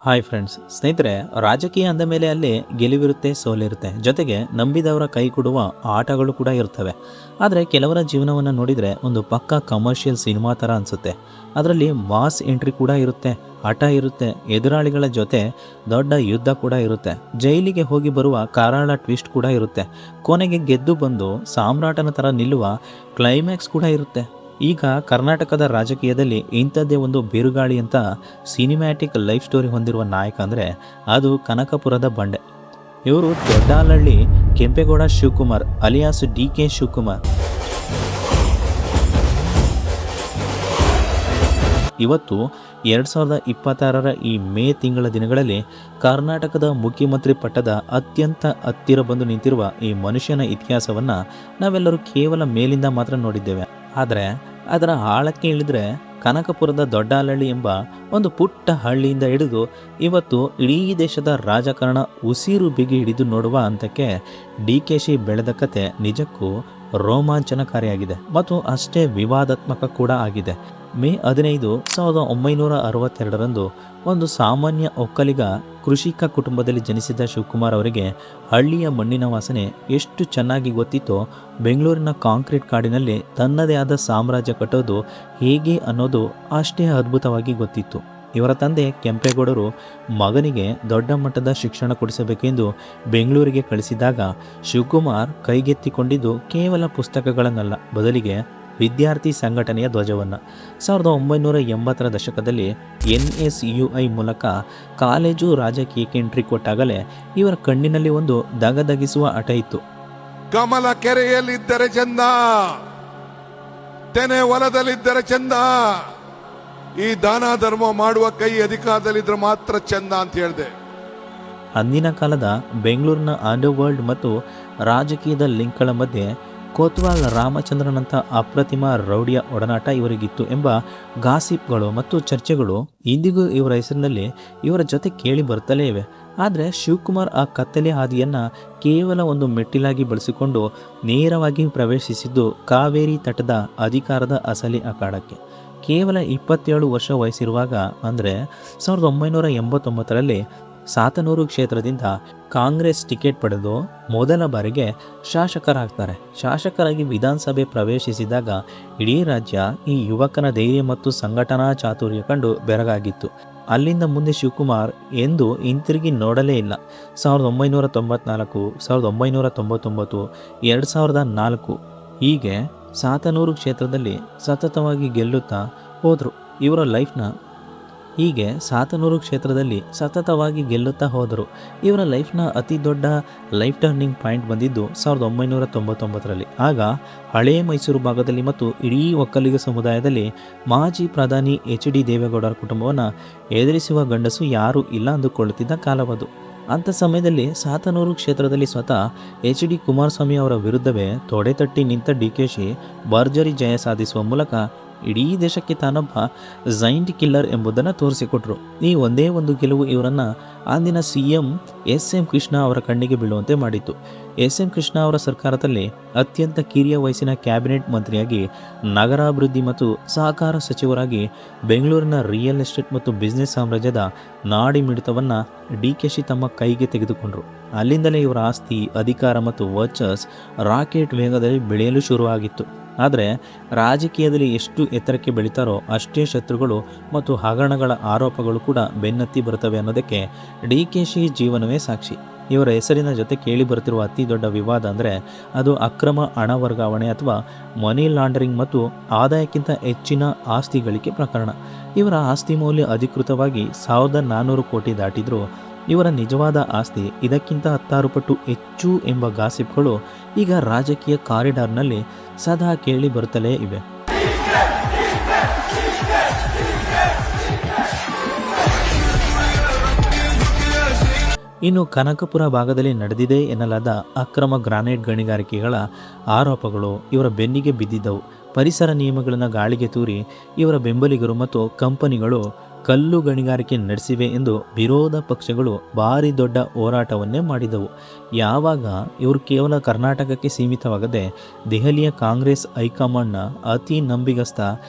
Hi friends, ಸ್ನೇಹಿತರೆ, ರಾಜಕೀಯ ಅಂದ ಮೇಲೆ ಅಲ್ಲಿ ಗೆಲುವಿರುತ್ತೆ, ಸೋಲಿರುತ್ತೆ, ಜೊತೆಗೆ ನಂಬಿದವರ ಕೈ ಕೊಡುವ ಆಟಗಳು ಕೂಡ ಇರ್ತವೆ. ಆದರೆ ಕೆಲವರ ಜೀವನವನ್ನು ನೋಡಿದರೆ ಒಂದು ಪಕ್ಕಾ ಕಮರ್ಷಿಯಲ್ ಸಿನಿಮಾ ಥರ ಅನಿಸುತ್ತೆ. ಅದರಲ್ಲಿ ಮಾಸ್ ಎಂಟ್ರಿ ಕೂಡ ಇರುತ್ತೆ, ಹಠ ಇರುತ್ತೆ, ಎದುರಾಳಿಗಳ ಜೊತೆ ದೊಡ್ಡ ಯುದ್ಧ ಕೂಡ ಇರುತ್ತೆ, ಜೈಲಿಗೆ ಹೋಗಿ ಬರುವ ಕಾರಾಳ ಟ್ವಿಸ್ಟ್ ಕೂಡ ಇರುತ್ತೆ, ಕೊನೆಗೆ ಗೆದ್ದು ಬಂದು ಸಾಮ್ರಾಟನ ಥರ ನಿಲ್ಲುವ ಕ್ಲೈಮ್ಯಾಕ್ಸ್ ಕೂಡ ಇರುತ್ತೆ. ಈಗ ಕರ್ನಾಟಕದ ರಾಜಕೀಯದಲ್ಲಿ ಇಂಥದ್ದೇ ಒಂದು ಬಿರುಗಾಳಿ ಅಂತ ಸಿನಿಮ್ಯಾಟಿಕ್ ಲೈಫ್ ಸ್ಟೋರಿ ಹೊಂದಿರುವ ನಾಯಕ ಅಂದರೆ ಅದು ಕನಕಪುರದ ಬಂಡೆ. ಇವರು ದೊಡ್ಡಾಲಹಳ್ಳಿ ಕೆಂಪೇಗೌಡ ಶಿವಕುಮಾರ್ ಅಲಿಯಾಸ್ DK ಶಿವಕುಮಾರ್. ಇವತ್ತು 2026 ಈ ಮೇ ತಿಂಗಳ ದಿನಗಳಲ್ಲಿ ಕರ್ನಾಟಕದ ಮುಖ್ಯಮಂತ್ರಿ ಪಟ್ಟದ ಅತ್ಯಂತ ಹತ್ತಿರ ಬಂದು ನಿಂತಿರುವ ಈ ಮನುಷ್ಯನ ಇತಿಹಾಸವನ್ನು ನಾವೆಲ್ಲರೂ ಕೇವಲ ಮೇಲಿಂದ ಮಾತ್ರ ನೋಡಿದ್ದೇವೆ. ಆದರೆ ಅದರ ಆಳಕ್ಕೆ ಇಳಿದ್ರೆ ಕನಕಪುರದ ದೊಡ್ಡಾಲಹಳ್ಳಿ ಎಂಬ ಒಂದು ಪುಟ್ಟ ಹಳ್ಳಿಯಿಂದ ಹಿಡಿದು ಇವತ್ತು ಇಡೀ ದೇಶದ ರಾಜಕಾರಣ ಉಸಿರು ಬಿಗಿ ಹಿಡಿದು ನೋಡುವ ಹಂತಕ್ಕೆ DKಶಿ ಬೆಳೆದ ಕತೆ ನಿಜಕ್ಕೂ ರೋಮಾಂಚನಕಾರಿಯಾಗಿದೆ ಮತ್ತು ಅಷ್ಟೇ ವಿವಾದಾತ್ಮಕ ಕೂಡ ಆಗಿದೆ. ಮೇ 15, 1962 ಒಂದು ಸಾಮಾನ್ಯ ಒಕ್ಕಲಿಗ ಕೃಷಿಕ ಕುಟುಂಬದಲ್ಲಿ ಜನಿಸಿದ ಶಿವಕುಮಾರ್ ಅವರಿಗೆ ಹಳ್ಳಿಯ ಮಣ್ಣಿನ ವಾಸನೆ ಎಷ್ಟು ಚೆನ್ನಾಗಿ ಗೊತ್ತಿತ್ತೋ, ಬೆಂಗಳೂರಿನ ಕಾಂಕ್ರೀಟ್ ಕಾಡಿನಲ್ಲಿ ತನ್ನದೇ ಆದ ಸಾಮ್ರಾಜ್ಯ ಕಟ್ಟೋದು ಹೇಗೆ ಅನ್ನೋದು ಅಷ್ಟೇ ಅದ್ಭುತವಾಗಿ ಗೊತ್ತಿತ್ತು. ಇವರ ತಂದೆ ಕೆಂಪೇಗೌಡರು ಮಗನಿಗೆ ದೊಡ್ಡ ಮಟ್ಟದ ಶಿಕ್ಷಣ ಕೊಡಿಸಬೇಕೆಂದು ಬೆಂಗಳೂರಿಗೆ ಕಳಿಸಿದಾಗ ಶಿವಕುಮಾರ್ ಕೈಗೆತ್ತಿಕೊಂಡಿದ್ದು ಕೇವಲ ಪುಸ್ತಕಗಳನ್ನಲ್ಲ, ಬದಲಿಗೆ ವಿದ್ಯಾರ್ಥಿ ಸಂಘಟನೆಯ ಧ್ವಜವನ್ನು. 1980ರ ದಶಕದಲ್ಲಿ NSUI ಮೂಲಕ ಕಾಲೇಜು ರಾಜಕೀಯಕ್ಕೆ ಎಂಟ್ರಿ ಕೊಟ್ಟಾಗಲೇ ಇವರ ಕಣ್ಣಿನಲ್ಲಿ ಒಂದು ದಗದಗಿಸುವ ಹಠ ಇತ್ತು. ಕಮಲ ಕೆರೆಯಲ್ಲಿದ್ದರೆ ಚಂದ, ತೆನೆ ಹೊಲದಲ್ಲಿದ್ದರೆ ಚಂದ, ಈ ದಾನ ಧರ್ಮ ಮಾಡುವ ಕೈ ಅಧಿಕಾರದಲ್ಲಿದ್ರೆ ಮಾತ್ರ ಚಂದ ಅಂತ ಹೇಳಿದೆ. ಅಂದಿನ ಕಾಲದ ಬೆಂಗಳೂರಿನ ಅಂಡರ್ ವರ್ಲ್ಡ್ ಮತ್ತು ರಾಜಕೀಯದ ಲಿಂಕ್ಗಳ ಮಧ್ಯೆ ಕೋತ್ವಾಲ್ ರಾಮಚಂದ್ರನಂಥ ಅಪ್ರತಿಮ ರೌಡಿಯ ಒಡನಾಟ ಇವರಿಗಿತ್ತು ಎಂಬ ಗಾಸಿಪ್ಗಳು ಮತ್ತು ಚರ್ಚೆಗಳು ಇಂದಿಗೂ ಇವರ ಹೆಸರಿನಲ್ಲಿ ಇವರ ಜೊತೆ ಕೇಳಿ ಬರುತ್ತಲೇ ಇವೆ. ಆದರೆ ಶಿವಕುಮಾರ್ ಆ ಕತ್ತಲೆ ಹಾದಿಯನ್ನು ಕೇವಲ ಒಂದು ಮೆಟ್ಟಿಲಾಗಿ ಬಳಸಿಕೊಂಡು ನೇರವಾಗಿ ಪ್ರವೇಶಿಸಿದ್ದು ಕಾವೇರಿ ತಟದ ಅಧಿಕಾರದ ಅಸಲಿ ಅಖಾಡಕ್ಕೆ. ಕೇವಲ 27 ವರ್ಷ ವಯಸ್ಸಿರುವಾಗ ಅಂದರೆ 1989ರಲ್ಲಿ ಸಾತನೂರು ಕ್ಷೇತ್ರದಿಂದ ಕಾಂಗ್ರೆಸ್ ಟಿಕೆಟ್ ಪಡೆದು ಮೊದಲ ಬಾರಿಗೆ ಶಾಸಕರಾಗ್ತಾರೆ. ಶಾಸಕರಾಗಿ ವಿಧಾನಸಭೆ ಪ್ರವೇಶಿಸಿದಾಗ ಇಡೀ ರಾಜ್ಯ ಈ ಯುವಕನ ಧೈರ್ಯ ಮತ್ತು ಸಂಘಟನಾ ಚಾತುರ್ಯ ಕಂಡು ಬೆರಗಾಗಿತ್ತು. ಅಲ್ಲಿಂದ ಮುಂದೆ ಶಿವಕುಮಾರ್ ಎಂದು ಹಿಂತಿರುಗಿ ನೋಡಲೇ ಇಲ್ಲ. 1994, 1999, 2004 ಹೀಗೆ ಸಾತನೂರು ಕ್ಷೇತ್ರದಲ್ಲಿ ಸತತವಾಗಿ ಗೆಲ್ಲುತ್ತಾ ಹೋದರು. ಇವರ ಲೈಫ್ನ ಅತಿ ದೊಡ್ಡ ಲೈಫ್ ಟರ್ನಿಂಗ್ ಪಾಯಿಂಟ್ ಬಂದಿದ್ದು 1999ರಲ್ಲಿ. ಆಗ ಹಳೆಯ ಮೈಸೂರು ಭಾಗದಲ್ಲಿ ಮತ್ತು ಇಡೀ ಒಕ್ಕಲಿಗ ಸಮುದಾಯದಲ್ಲಿ ಮಾಜಿ ಪ್ರಧಾನಿ HD ದೇವೇಗೌಡರ ಕುಟುಂಬವನ್ನು ಎದುರಿಸುವ ಗಂಡಸು ಯಾರೂ ಇಲ್ಲ ಅಂದುಕೊಳ್ಳುತ್ತಿದ್ದ ಕಾಲವದು. ಅಂಥ ಸಮಯದಲ್ಲಿ ಸಾತನೂರು ಕ್ಷೇತ್ರದಲ್ಲಿ ಸ್ವತಃ HD ಕುಮಾರಸ್ವಾಮಿ ಅವರ ವಿರುದ್ಧವೇ ತೊಡೆತಟ್ಟಿ ನಿಂತ DKಶಿ ಭರ್ಜರಿ ಜಯ ಸಾಧಿಸುವ ಮೂಲಕ ಇಡೀ ದೇಶಕ್ಕೆ ತಾನೊಬ್ಬ ಜೈಂಟ್ ಕಿಲ್ಲರ್ ಎಂಬುದನ್ನು ತೋರಿಸಿಕೊಟ್ರು. ಈ ಒಂದೇ ಒಂದು ಗೆಲುವು ಇವರನ್ನು ಅಂದಿನ CM SM ಕೃಷ್ಣ ಅವರ ಕಣ್ಣಿಗೆ ಬೀಳುವಂತೆ ಮಾಡಿತ್ತು. SM ಕೃಷ್ಣ ಅವರ ಸರ್ಕಾರದಲ್ಲಿ ಅತ್ಯಂತ ಕಿರಿಯ ವಯಸ್ಸಿನ ಕ್ಯಾಬಿನೆಟ್ ಮಂತ್ರಿಯಾಗಿ, ನಗರಾಭಿವೃದ್ಧಿ ಮತ್ತು ಸಹಕಾರ ಸಚಿವರಾಗಿ ಬೆಂಗಳೂರಿನ ರಿಯಲ್ ಎಸ್ಟೇಟ್ ಮತ್ತು ಬಿಸ್ನೆಸ್ ಸಾಮ್ರಾಜ್ಯದ ನಾಡಿ ಮಿಡಿತವನ್ನು DKಶಿ ತಮ್ಮ ಕೈಗೆ ತೆಗೆದುಕೊಂಡರು. ಅಲ್ಲಿಂದಲೇ ಇವರ ಆಸ್ತಿ, ಅಧಿಕಾರ ಮತ್ತು ವರ್ಚಸ್ ರಾಕೆಟ್ ವೇಗದಲ್ಲಿ ಬೆಳೆಯಲು ಶುರುವಾಗಿತ್ತು. ಆದರೆ ರಾಜಕೀಯದಲ್ಲಿ ಎಷ್ಟು ಎತ್ತರಕ್ಕೆ ಬೆಳೀತಾರೋ ಅಷ್ಟೇ ಶತ್ರುಗಳು ಮತ್ತು ಹಗರಣಗಳ ಆರೋಪಗಳು ಕೂಡ ಬೆನ್ನತ್ತಿ ಬರುತ್ತವೆ ಅನ್ನೋದಕ್ಕೆ DKಶಿ ಜೀವನವೇ ಸಾಕ್ಷಿ. ಇವರ ಹೆಸರಿನ ಜೊತೆ ಕೇಳಿ ಬರುತ್ತಿರುವ ಅತಿ ದೊಡ್ಡ ವಿವಾದ ಅಂದರೆ ಅದು ಅಕ್ರಮ ಹಣ ವರ್ಗಾವಣೆ ಅಥವಾ ಮನಿ ಲಾಂಡರಿಂಗ್ ಮತ್ತು ಆದಾಯಕ್ಕಿಂತ ಹೆಚ್ಚಿನ ಆಸ್ತಿ ಗಳಿಕೆ ಪ್ರಕರಣ. ಇವರ ಆಸ್ತಿ ಮೌಲ್ಯ ಅಧಿಕೃತವಾಗಿ 1400 ಕೋಟಿ ದಾಟಿದ್ರು. ಇವರ ನಿಜವಾದ ಆಸ್ತಿ ಇದಕ್ಕಿಂತ 16 ಪಟ್ಟು ಹೆಚ್ಚು ಎಂಬ ಗಾಸಿಪ್ಗಳು ಈಗ ರಾಜಕೀಯ ಕಾರಿಡಾರ್ನಲ್ಲಿ ಸದಾ ಕೇಳಿ ಬರುತ್ತಲೇ ಇವೆ. ಇನ್ನು ಕನಕಪುರ ಭಾಗದಲ್ಲಿ ನಡೆದಿದೆ ಎನ್ನಲಾದ ಅಕ್ರಮ ಗ್ರಾನೈಟ್ ಗಣಿಗಾರಿಕೆಗಳ ಆರೋಪಗಳು ಇವರ ಬೆನ್ನಿಗೆ ಬಿದ್ದಿದ್ದವು. ಪರಿಸರ ನಿಯಮಗಳನ್ನು ಗಾಳಿಗೆ ತೂರಿ ಇವರ ಬೆಂಬಲಿಗರು ಮತ್ತು ಕಂಪನಿಗಳು ಕಲ್ಲು ಗಣಿಗಾರಿಕೆ ನಡೆಸಿವೆ ಎಂದು ವಿರೋಧ ಪಕ್ಷಗಳು ಭಾರಿ ದೊಡ್ಡ ಹೋರಾಟವನ್ನೇ ಮಾಡಿದವು. ಯಾವಾಗ ಇವರು ಕೇವಲ ಕರ್ನಾಟಕಕ್ಕೆ ಸೀಮಿತವಾಗದೆ ದೆಹಲಿಯ ಕಾಂಗ್ರೆಸ್ ಹೈಕಮಾಂಡ್ನ ಅತಿ ನಂಬಿಗಸ್ತ,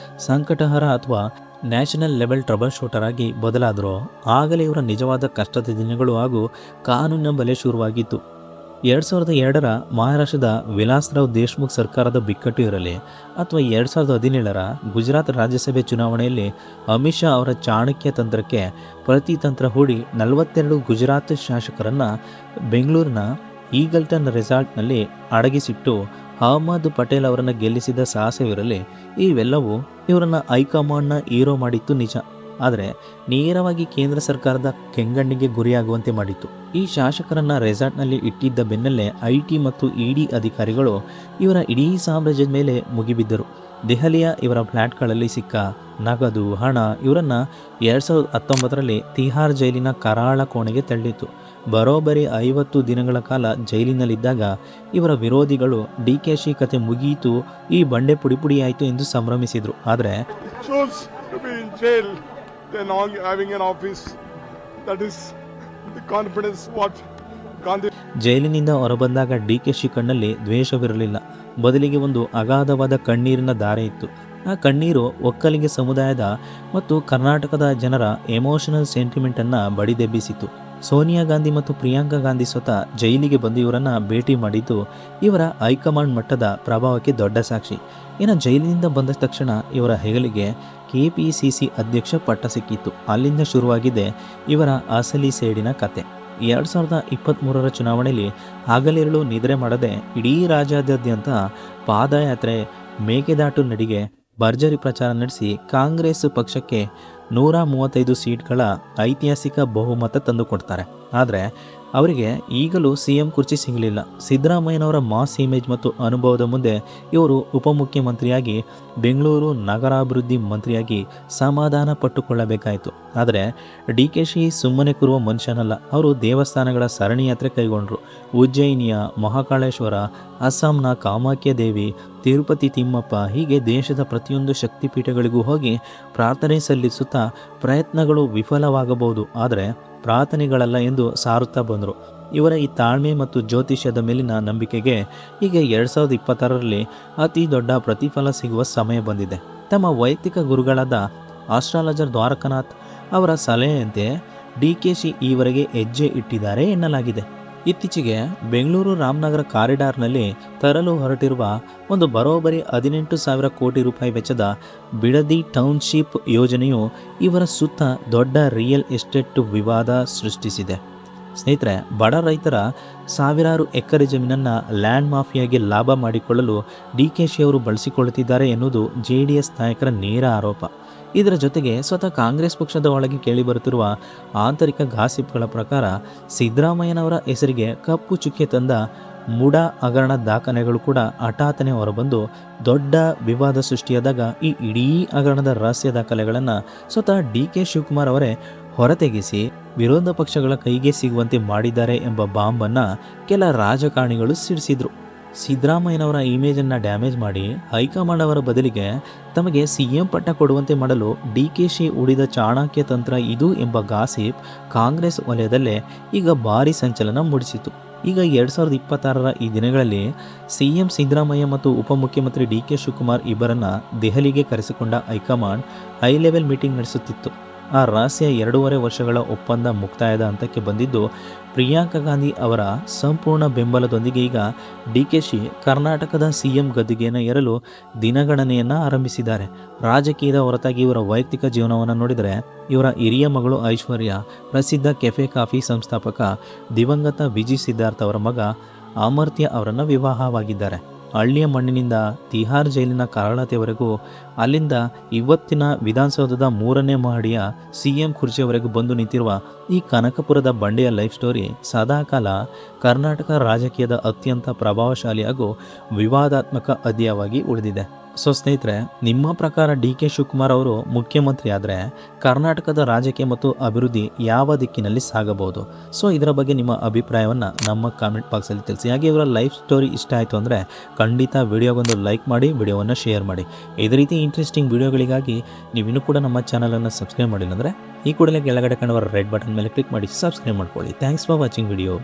ಸಂಕಟಹರ ಅಥವಾ ನ್ಯಾಷನಲ್ ಲೆವೆಲ್ ಟ್ರಬಲ್ ಶೂಟರ್ ಆಗಿ ಬದಲಾದರೂ ಆಗಲೇ ಇವರ ನಿಜವಾದ ಕಷ್ಟದ ದಿನಗಳು ಹಾಗೂ ಕಾನೂನಿನ ಬಲೆ ಶುರುವಾಗಿತ್ತು. 2002ರ ಮಹಾರಾಷ್ಟ್ರದ ವಿಲಾಸ್ರಾವ್ ದೇಶ್ಮುಖ್ ಸರ್ಕಾರದ ಬಿಕ್ಕಟ್ಟು ಇರಲಿ ಅಥವಾ 2017ರ ಗುಜರಾತ್ ರಾಜ್ಯಸಭೆ ಚುನಾವಣೆಯಲ್ಲಿ ಅಮಿತ್ ಶಾ ಅವರ ಚಾಣಕ್ಯ ತಂತ್ರಕ್ಕೆ ಪ್ರತಿತಂತ್ರ ಹೂಡಿ 42 ಗುಜರಾತ್ ಶಾಸಕರನ್ನು ಬೆಂಗಳೂರಿನ ಈಗಲ್ಟನ್ ರೆಸಾರ್ಟ್ನಲ್ಲಿ ಅಡಗಿಸಿಟ್ಟು ಅಹಮದ್ ಪಟೇಲ್ ಅವರನ್ನು ಗೆಲ್ಲಿಸಿದ ಸಾಹಸವಿರಲಿ, ಇವೆಲ್ಲವೂ ಇವರನ್ನು ಹೈಕಮಾಂಡ್ನ ಹೀರೋ ಮಾಡಿತ್ತು ನಿಜ. ಆದರೆ ನೇರವಾಗಿ ಕೇಂದ್ರ ಸರ್ಕಾರದ ಕೆಂಗಣ್ಣಿಗೆ ಗುರಿಯಾಗುವಂತೆ ಮಾಡಿತ್ತು. ಈ ಶಾಸಕರನ್ನು ರೆಸಾರ್ಟ್ನಲ್ಲಿ ಇಟ್ಟಿದ್ದ ಬೆನ್ನಲ್ಲೇ IT ಮತ್ತು ED ಅಧಿಕಾರಿಗಳು ಇವರ ಇಡೀ ಸಾಮ್ರಾಜ್ಯದ ಮೇಲೆ ಮುಗಿಬಿದ್ದರು. ದೆಹಲಿಯ ಇವರ ಫ್ಲ್ಯಾಟ್ಗಳಲ್ಲಿ ಸಿಕ್ಕ ನಗದು, ಹಣ ಇವರನ್ನು 2019ರಲ್ಲಿ ತಿಹಾರ್ ಜೈಲಿನ ಕರಾಳ ಕೋಣೆಗೆ ತಳ್ಳಿತ್ತು. ಬರೋಬ್ಬರಿ 50 ದಿನಗಳ ಕಾಲ ಜೈಲಿನಲ್ಲಿದ್ದಾಗ ಇವರ ವಿರೋಧಿಗಳು DKC ಕತೆ ಮುಗಿಯಿತು, ಈ ಬಂಡೆ ಪುಡಿ ಆಯಿತು ಎಂದು ಸಂಭ್ರಮಿಸಿದರು. ಆದರೆ ಜೈಲಿನಿಂದ ಹೊರಬಂದಾಗ DKC ಕಣ್ಣಲ್ಲಿ ದ್ವೇಷವಿರಲಿಲ್ಲ, ಬದಲಿಗೆ ಒಂದು ಅಗಾಧವಾದ ಕಣ್ಣೀರಿನ ಧಾರೆ ಇತ್ತು. ಆ ಕಣ್ಣೀರು ಒಕ್ಕಲಿಗ ಸಮುದಾಯದ ಮತ್ತು ಕರ್ನಾಟಕದ ಜನರ ಎಮೋಷನಲ್ ಸೆಂಟಿಮೆಂಟನ್ನು ಬಡಿದೆಬ್ಬಿಸಿತು. ಸೋನಿಯಾ ಗಾಂಧಿ ಮತ್ತು ಪ್ರಿಯಾಂಕಾ ಗಾಂಧಿ ಸ್ವತಃ ಜೈಲಿಗೆ ಬಂದು ಇವರನ್ನು ಭೇಟಿ ಮಾಡಿದ್ದು ಇವರ ಹೈಕಮಾಂಡ್ ಮಟ್ಟದ ಪ್ರಭಾವಕ್ಕೆ ದೊಡ್ಡ ಸಾಕ್ಷಿ. ಇನ್ನು ಜೈಲಿನಿಂದ ಬಂದ ತಕ್ಷಣ ಇವರ ಹೆಗಲಿಗೆ KPCC ಅಧ್ಯಕ್ಷ ಪಟ್ಟ ಸಿಕ್ಕಿತ್ತು. ಅಲ್ಲಿಂದ ಶುರುವಾಗಿದೆ ಇವರ ಅಸಲಿ ಸೇಡಿನ ಕತೆ. 2023ರ ಚುನಾವಣೆಯಲ್ಲಿ ಹಗಲಿರುಳು ನಿದ್ರೆ ಮಾಡದೆ ಇಡೀ ರಾಜ್ಯಾದ್ಯಂತ ಪಾದಯಾತ್ರೆ, ಮೇಕೆದಾಟು ನಡಿಗೆ, ಭರ್ಜರಿ ಪ್ರಚಾರ ನಡೆಸಿ ಕಾಂಗ್ರೆಸ್ ಪಕ್ಷಕ್ಕೆ 135 ಸೀಟ್ಗಳ ಐತಿಹಾಸಿಕ ಬಹುಮತ ತಂದುಕೊಡ್ತಾರೆ. ಆದರೆ ಅವರಿಗೆ ಈಗಲೂ CM ಕುರ್ಚಿ ಸಿಗಲಿಲ್ಲ. ಸಿದ್ದರಾಮಯ್ಯನವರ ಮಾಸ್ ಇಮೇಜ್ ಮತ್ತು ಅನುಭವದ ಮುಂದೆ ಇವರು ಉಪಮುಖ್ಯಮಂತ್ರಿಯಾಗಿ, ಬೆಂಗಳೂರು ನಗರಾಭಿವೃದ್ಧಿ ಮಂತ್ರಿಯಾಗಿ ಸಮಾಧಾನ ಪಟ್ಟುಕೊಳ್ಳಬೇಕಾಯಿತು. ಆದರೆ DKC ಸುಮ್ಮನೆ ಕೂರುವ ಮನುಷ್ಯನಲ್ಲ. ಅವರು ದೇವಸ್ಥಾನಗಳ ಸರಣಿ ಯಾತ್ರೆ ಕೈಗೊಂಡರು. ಉಜ್ಜಯಿನಿಯ ಮಹಾಕಾಳೇಶ್ವರ, ಅಸ್ಸಾಂನ ಕಾಮಾಖ್ಯ ದೇವಿ, ತಿರುಪತಿ ತಿಮ್ಮಪ್ಪ, ಹೀಗೆ ದೇಶದ ಪ್ರತಿಯೊಂದು ಶಕ್ತಿಪೀಠಗಳಿಗೂ ಹೋಗಿ ಪ್ರಾರ್ಥನೆ ಸಲ್ಲಿಸುತ್ತಾ ಪ್ರಯತ್ನಗಳು ವಿಫಲವಾಗಬಹುದು, ಆದರೆ ಪ್ರಾರ್ಥನೆಗಳಲ್ಲ ಎಂದು ಸಾರುತ್ತಾ ಬಂದರು. ಇವರ ಈ ತಾಳ್ಮೆ ಮತ್ತು ಜ್ಯೋತಿಷ್ಯದ ಮೇಲಿನ ನಂಬಿಕೆಗೆ ಈಗ 2026ರಲ್ಲಿ ಅತಿ ದೊಡ್ಡ ಪ್ರತಿಫಲ ಸಿಗುವ ಸಮಯ ಬಂದಿದೆ. ತಮ್ಮ ವೈಯಕ್ತಿಕ ಗುರುಗಳಾದ ಆಸ್ಟ್ರಾಲಜರ್ ದ್ವಾರಕನಾಥ್ ಅವರ ಸಲಹೆಯಂತೆ DKC ಈವರೆಗೆ ಹೆಜ್ಜೆ ಇಟ್ಟಿದ್ದಾರೆ ಎನ್ನಲಾಗಿದೆ. ಇತ್ತೀಚೆಗೆ ಬೆಂಗಳೂರು ರಾಮನಗರ ಕಾರಿಡಾರ್ನಲ್ಲಿ ತರಲು ಹೊರಟಿರುವ ಒಂದು ಬರೋಬ್ಬರಿ 18,000 ಕೋಟಿ ರೂಪಾಯಿ ವೆಚ್ಚದ ಬಿಡದಿ ಟೌನ್ಶಿಪ್ ಯೋಜನೆಯು ಇವರ ಸುತ್ತ ದೊಡ್ಡ ರಿಯಲ್ ಎಸ್ಟೇಟ್ ವಿವಾದ ಸೃಷ್ಟಿಸಿದೆ. ಸ್ನೇಹಿತರೆ, ಬಡ ರೈತರ ಸಾವಿರಾರು ಎಕರೆ ಜಮೀನನ್ನು ಲ್ಯಾಂಡ್ ಮಾಫಿಯಾಗೆ ಲಾಭ ಮಾಡಿಕೊಳ್ಳಲು DKC ಅವರು ಬಳಸಿಕೊಳ್ಳುತ್ತಿದ್ದಾರೆ ಎನ್ನುವುದು JDS ನಾಯಕರ ನೇರ ಆರೋಪ. ಇದರ ಜೊತೆಗೆ ಸ್ವತಃ ಕಾಂಗ್ರೆಸ್ ಪಕ್ಷದ ಒಳಗೆ ಕೇಳಿಬರುತ್ತಿರುವ ಆಂತರಿಕ ಗಾಸಿಪ್ಗಳ ಪ್ರಕಾರ ಸಿದ್ದರಾಮಯ್ಯನವರ ಹೆಸರಿಗೆ ಕಪ್ಪು ಚುಕ್ಕೆ ತಂದ ಮುಡಾ ಹಗರಣ ದಾಖಲೆಗಳು ಕೂಡ ಹಠಾತ್ತನೆ ಹೊರಬಂದು ದೊಡ್ಡ ವಿವಾದ ಸೃಷ್ಟಿಯಾದಾಗ ಈ ಇಡೀ ಹಗರಣದ ರಹಸ್ಯ ದಾಖಲೆಗಳನ್ನು ಸ್ವತಃ DK ಶಿವಕುಮಾರ್ ಅವರೇ ಹೊರತೆಗೆಸಿ ವಿರೋಧ ಪಕ್ಷಗಳ ಕೈಗೆ ಸಿಗುವಂತೆ ಮಾಡಿದ್ದಾರೆ ಎಂಬ ಬಾಂಬನ್ನು ಕೆಲ ರಾಜಕಾರಣಿಗಳು ಸಿಡಿಸಿದರು. ಸಿದ್ದರಾಮಯ್ಯನವರ ಇಮೇಜನ್ನು ಡ್ಯಾಮೇಜ್ ಮಾಡಿ ಹೈಕಮಾಂಡ್ ಅವರ ಬದಲಿಗೆ ತಮಗೆ CM ಪಟ್ಟ ಕೊಡುವಂತೆ ಮಾಡಲು DKC ಉಳಿದ ಚಾಣಕ್ಯ ತಂತ್ರ ಇದು ಎಂಬ ಗಾಸಿಪ್ ಕಾಂಗ್ರೆಸ್ ವಲಯದಲ್ಲೇ ಈಗ ಭಾರಿ ಸಂಚಲನ ಮೂಡಿಸಿತು. ಈಗ 2026ರ ಈ ದಿನಗಳಲ್ಲಿ CM ಸಿದ್ದರಾಮಯ್ಯ ಮತ್ತು ಉಪಮುಖ್ಯಮಂತ್ರಿ DK ಶಿವಕುಮಾರ್ ಇಬ್ಬರನ್ನು ದೆಹಲಿಗೆ ಕರೆಸಿಕೊಂಡ ಹೈಕಮಾಂಡ್ ಹೈ ಲೆವೆಲ್ ಮೀಟಿಂಗ್ ನಡೆಸುತ್ತಿತ್ತು. ಆ ರಹಸ್ಯ 2.5 ವರ್ಷಗಳ ಒಪ್ಪಂದ ಮುಕ್ತಾಯದ ಹಂತಕ್ಕೆ ಬಂದಿದ್ದು ಪ್ರಿಯಾಂಕಾ ಗಾಂಧಿ ಅವರ ಸಂಪೂರ್ಣ ಬೆಂಬಲದೊಂದಿಗೆ ಈಗ DKC ಕರ್ನಾಟಕದ CM ಗದ್ದುಗೆಯನ್ನು ಏರಲು ದಿನಗಣನೆಯನ್ನು ಆರಂಭಿಸಿದ್ದಾರೆ. ರಾಜಕೀಯದ ಹೊರತಾಗಿ ಇವರ ವೈಯಕ್ತಿಕ ಜೀವನವನ್ನು ನೋಡಿದರೆ ಇವರ ಹಿರಿಯ ಮಗಳು ಐಶ್ವರ್ಯ ಪ್ರಸಿದ್ಧ ಕೆಫೆ ಕಾಫಿ ಸಂಸ್ಥಾಪಕ ದಿವಂಗತ ವಿಜಿ ಸಿದ್ಧಾರ್ಥ್ ಅವರ ಮಗ ಅಮರ್ತ್ಯ ಅವರನ್ನು ವಿವಾಹವಾಗಿದ್ದಾರೆ. ಹಳ್ಳಿಯ ಮಣ್ಣಿನಿಂದ ತಿಹಾರ್ ಜೈಲಿನ ಕರಾಳತೆವರೆಗೂ, ಅಲ್ಲಿಂದ ಇವತ್ತಿನ ವಿಧಾನಸೌಧದ 3ನೇ ಮಹಡಿಯ CM ಕುರ್ಚಿಯವರೆಗೂ ಬಂದು ನಿಂತಿರುವ ಈ ಕನಕಪುರದ ಬಂಡೆಯ ಲೈಫ್ ಸ್ಟೋರಿ ಸದಾಕಾಲ ಕರ್ನಾಟಕ ರಾಜಕೀಯದ ಅತ್ಯಂತ ಪ್ರಭಾವಶಾಲಿ ಹಾಗೂ ವಿವಾದಾತ್ಮಕ ಅಧ್ಯಾಯವಾಗಿ ಉಳಿದಿದೆ. ಸೊ ಸ್ನೇಹಿತರೆ, ನಿಮ್ಮ ಪ್ರಕಾರ DK ಶಿವಕುಮಾರ್ ಅವರು ಮುಖ್ಯಮಂತ್ರಿ ಆದರೆ ಕರ್ನಾಟಕದ ರಾಜಕೀಯ ಮತ್ತು ಅಭಿವೃದ್ಧಿ ಯಾವ ದಿಕ್ಕಿನಲ್ಲಿ ಸಾಗಬಹುದು? ಸೊ ಇದರ ಬಗ್ಗೆ ನಿಮ್ಮ ಅಭಿಪ್ರಾಯವನ್ನು ನಮ್ಮ ಕಾಮೆಂಟ್ ಬಾಕ್ಸಲ್ಲಿ ತಿಳಿಸಿ. ಹಾಗೆ ಇವರ ಲೈಫ್ ಸ್ಟೋರಿ ಇಷ್ಟ ಆಯಿತು ಅಂದರೆ ಖಂಡಿತ ವಿಡಿಯೋಗೊಂದು ಲೈಕ್ ಮಾಡಿ, ವಿಡಿಯೋವನ್ನು ಶೇರ್ ಮಾಡಿ. ಇದೇ ರೀತಿ ಇಂಟ್ರೆಸ್ಟಿಂಗ್ ವಿಡಿಯೋಗಳಿಗಾಗಿ ನೀವಿನ್ನೂ ಕೂಡ ನಮ್ಮ ಚಾನಲನ್ನು ಸಬ್ಸ್ಕ್ರೈಬ್ ಮಾಡಿಲ್ಲ ಅಂದರೆ ಈ ಕೂಡಲೇ ಕೆಳಗಡೆ ಕಾಣುವ ರೆಡ್ ಬಟನ್ ಮೇಲೆ ಕ್ಲಿಕ್ ಮಾಡಿ ಸಬ್ಸ್ಕ್ರೈಬ್ ಮಾಡ್ಕೊಳ್ಳಿ. Thanks for watching video.